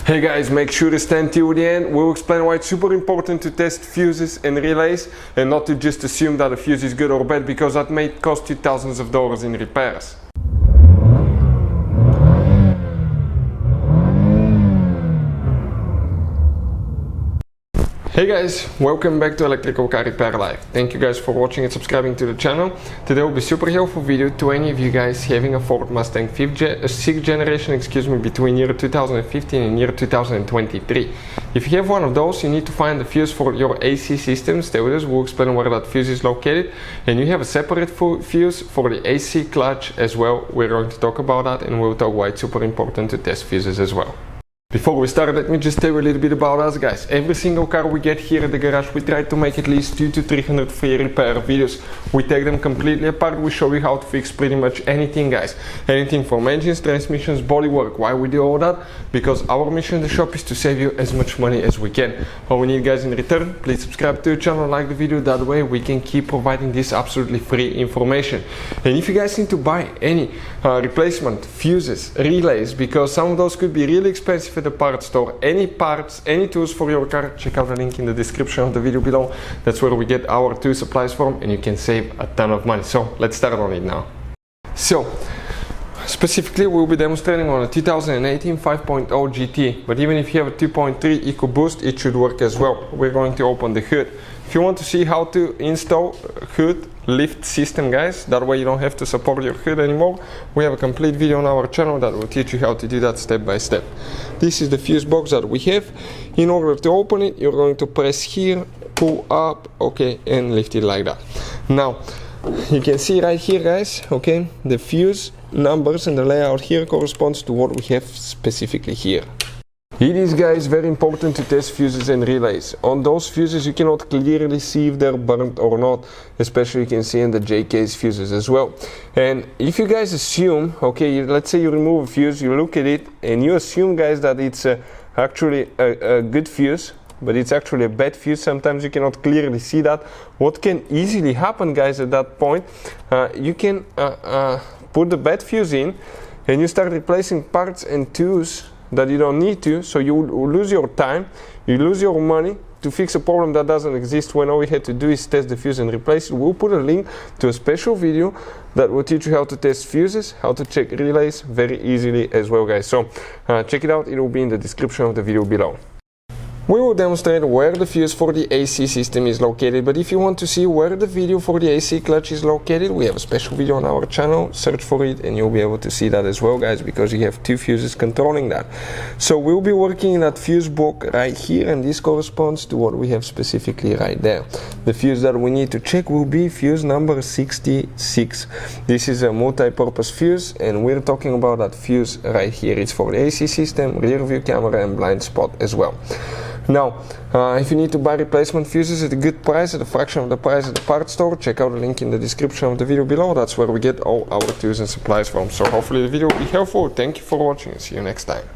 Hey guys, make sure to stand till the end. We'll explain why it's super important to test fuses and relays and not to just assume that a fuse is good or bad, because that may cost you thousands of dollars in repairs. Hey guys, welcome back to Electrical Car Repair Live. Thank you guys for watching and subscribing to the channel. Today will be super helpful video to any of you guys having a Ford Mustang 6th generation, between year 2015 and year 2023. If you have one of those, you need to find the fuse for your AC system. Stay with us, we'll explain where that fuse is located. And you have a separate fuse for the AC clutch as well. We're going to talk about that, and we'll talk why it's super important to test fuses as well. Before we start, let me just tell you a little bit about us, guys. Every single car we get here at the garage, we try to make at least 200 to 300 free repair videos. We take them completely apart. We show you how to fix pretty much anything, guys. Anything from engines, transmissions, bodywork. Why we do all that? Because our mission in the shop is to save you as much money as we can. All we need, guys, in return, please subscribe to the channel, like the video. That way we can keep providing this absolutely free information. And if you guys need to buy any replacement fuses, relays, because some of those could be really expensive at the parts store, any parts, any tools for your car, check out the link in the description of the video below. That's where we get our tool supplies from, and you can save a ton of money. So let's start on it now. So specifically, we'll be demonstrating on a 2018 5.0 GT, but even if you have a 2.3 EcoBoost, it should work as well. We're going to open the hood. If you want to see how to install hood lift system, guys, that way you don't have to support your hood anymore, we have a complete video on our channel that will teach you how to do that step by step. This is the fuse box that we have. In order to open it, you're going to press here, pull up, okay, and lift it like that. Now you can see right here, guys, okay, the fuse numbers and the layout here corresponds to what we have specifically here. It is, guys, very important to test fuses and relays. On those fuses you cannot clearly see if they're burnt or not, especially you can see in the JK's fuses as well. And if you guys assume, okay, let's say you remove a fuse, you look at it and you assume, guys, that it's actually a good fuse, but it's actually a bad fuse, sometimes you cannot clearly see that. What can easily happen, guys, at that point, you can put the bad fuse in and you start replacing parts and tools that you don't need to, so you lose your time, you lose your money to fix a problem that doesn't exist, when all we had to do is test the fuse and replace it. We'll put a link to a special video that will teach you how to test fuses, how to check relays very easily as well, guys. So check it out, it will be in the description of the video below. We will demonstrate where the fuse for the AC system is located, but if you want to see where the video for the AC clutch is located, we have a special video on our channel. Search for it and you'll be able to see that as well, guys, because you have two fuses controlling that. So we'll be working in that fuse block right here, and this corresponds to what we have specifically right there. The fuse that we need to check will be fuse number 66. This is a multi-purpose fuse, and we're talking about that fuse right here. It's for the AC system, rear view camera, and blind spot as well. Now, if you need to buy replacement fuses at a good price, at a fraction of the price at the parts store, check out the link in the description of the video below. That's where we get all our tools and supplies from. So hopefully the video will be helpful. Thank you for watching and see you next time.